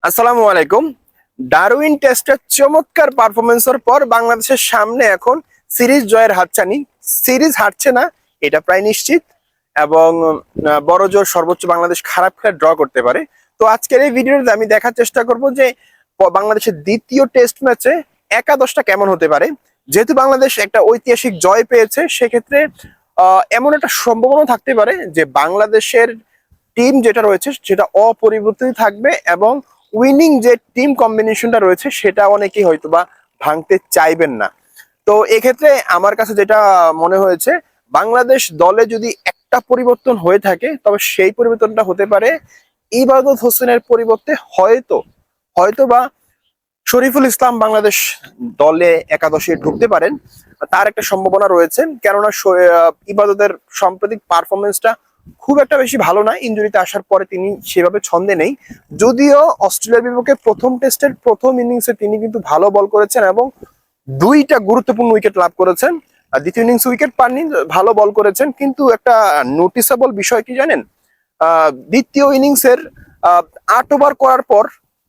আসসালামু আলাইকুম। ডারউইন টেস্টের চমৎকার পারফরমেন্সের পর বাংলাদেশের সামনে এখন সিরিজ জয়ের হাতছানি। সিরিজ হারছে না এটা প্রায় নিশ্চিত, এবং বড় জোর সর্বোচ্চ বাংলাদেশ খারাপ খেলে ড্র করতে পারে। তো আজকের এই ভিডিওতে আমি দেখার চেষ্টা করব যে বাংলাদেশের দ্বিতীয় টেস্ট ম্যাচে একাদশটা কেমন হতে পারে। যেহেতু বাংলাদেশ একটা ঐতিহাসিক জয় পেয়েছে, সেক্ষেত্রে এমন একটা সম্ভাবনা থাকতে পারে যে বাংলাদেশের টিম যেটা রয়েছে সেটা অপরিবর্তিত থাকবে, এবং উইনিং যে টিম কম্বিনেশনটা রয়েছে সেটা অনেকেই হয়তো বা ভাঙতে চাইবেন না। তো এক্ষেত্রে আমার কাছে যেটা মনে হয়েছে, বাংলাদেশ দলে যদি একটা পরিবর্তন হয়ে থাকে তবে সেই পরিবর্তনটা হতে পারে ইবাদত হোসেনের পরিবর্তে হয়তো হয়তো বা শরীফুল ইসলাম বাংলাদেশ দলে একাদশে ঢুকতে পারেন। তার একটা সম্ভাবনা রয়েছে, কেননা ইবাদতের সাম্প্রতিক পারফরমেন্সটা খুব একটা বেশি ভালো না। ইনজুরিতে আসার পরে তিনি সেভাবে ছন্দে নেই। যদিও অস্ট্রেলিয়ার বিপক্ষে প্রথম টেস্টের প্রথম ইনিংসে তিনি কিন্তু ভালো বল করেছেন এবং দুইটা গুরুত্বপূর্ণ উইকেট লাভ করেছেন। আর দ্বিতীয় ইনিংস উইকেট পাননি, ভালো বল করেছেন। কিন্তু একটা নোটিসেবল বিষয় কি জানেন, দ্বিতীয় ইনিংসের 8 ওভার করার পর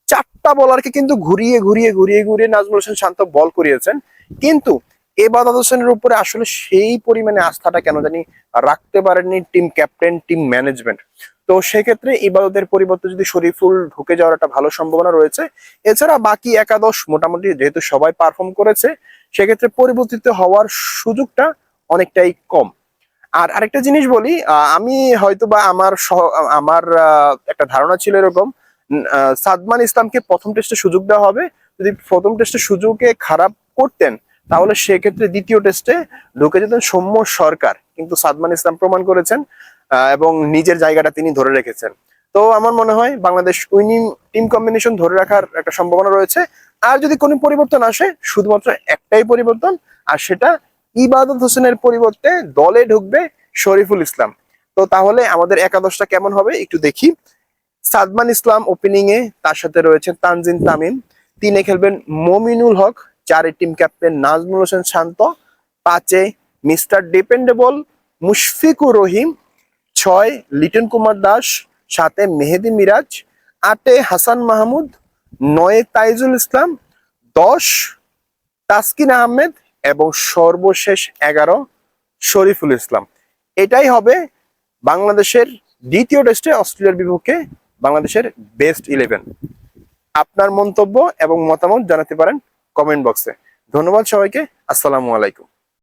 4টা বলারকে কিন্তু ঘুরিয়ে ঘুরিয়ে ঘুরিয়ে ঘুরিয়ে নাজমুল হোসেন শান্ত বল করিয়েছেন। কিন্তু এবাদত হোসেনের উপরে আসলে সেই পরিমাণে আস্থাটা কেন জানি রাখতে পারেননি টিম ক্যাপ্টেন, টিম ম্যানেজমেন্ট। তো সেক্ষেত্রে ইবাদতের পরিবর্তে যদি শরীফুল ঢুকে যাওয়ার একটা ভালো সম্ভাবনা রয়েছে। এছাড়া বাকি একাদশ মোটামুটি যেহেতু সবাই পারফর্ম করেছে, সেক্ষেত্রে পরিবর্তিত হওয়ার সুযোগটা অনেকটাই কম। আর আরেকটা জিনিস বলি, আমি হয়তো বা আমার একটা ধারণা ছিল এরকম, সাদমান ইসলামকে প্রথম টেস্টে সুযোগ দেওয়া হবে। যদি প্রথম টেস্টে সুযোগে খারাপ করতেন তাহলে সেক্ষেত্রে দ্বিতীয় টেস্টে ঢুকে যেতেন সৌম্য সরকার। কিন্তু সাদমান ইসলাম প্রমাণ করেছেন এবং নিজের জায়গাটা তিনি ধরে রেখেছেন। তো আমার মনে হয় বাংলাদেশ উইনিং টিম কম্বিনেশন ধরে রাখার একটা সম্ভাবনা রয়েছে। আর যদি কোনো পরিবর্তন আসে, শুধুমাত্র একটাই পরিবর্তন, আর সেটা ইবাদত হোসেনের পরিবর্তে দলে ঢুকবে শরীফুল ইসলাম। তো তাহলে আমাদের একাদশটা কেমন হবে একটু দেখি। সাদমান ইসলাম ওপেনিং এ, তার সাথে রয়েছে তানজিম তামিম। 3-এ খেলবেন মমিনুল হক। 4-এ টিম ক্যাপ্টেন নাজমুল হোসেন শান্ত। 5-এ মিস্টার ডিপেন্ডেবল মুশফিকুর রহিম। 6 লিটন কুমার দাস। 7-এ মেহেদী মিরাজ। 8-এ হাসান মাহমুদ। 9-এ তাইজুল ইসলাম। 10 তাসকিন আহমেদ। এবং সর্বশেষ 11 শরীফুল ইসলাম। এটাই হবে বাংলাদেশের দ্বিতীয় টেস্টে অস্ট্রেলিয়ার বিপক্ষে বাংলাদেশের বেস্ট 11। আপনার মন্তব্য এবং মতামত জানাতে পারেন কমেন্ট বক্সে। ধন্যবাদ সবাইকে। আসসালামু আলাইকুম।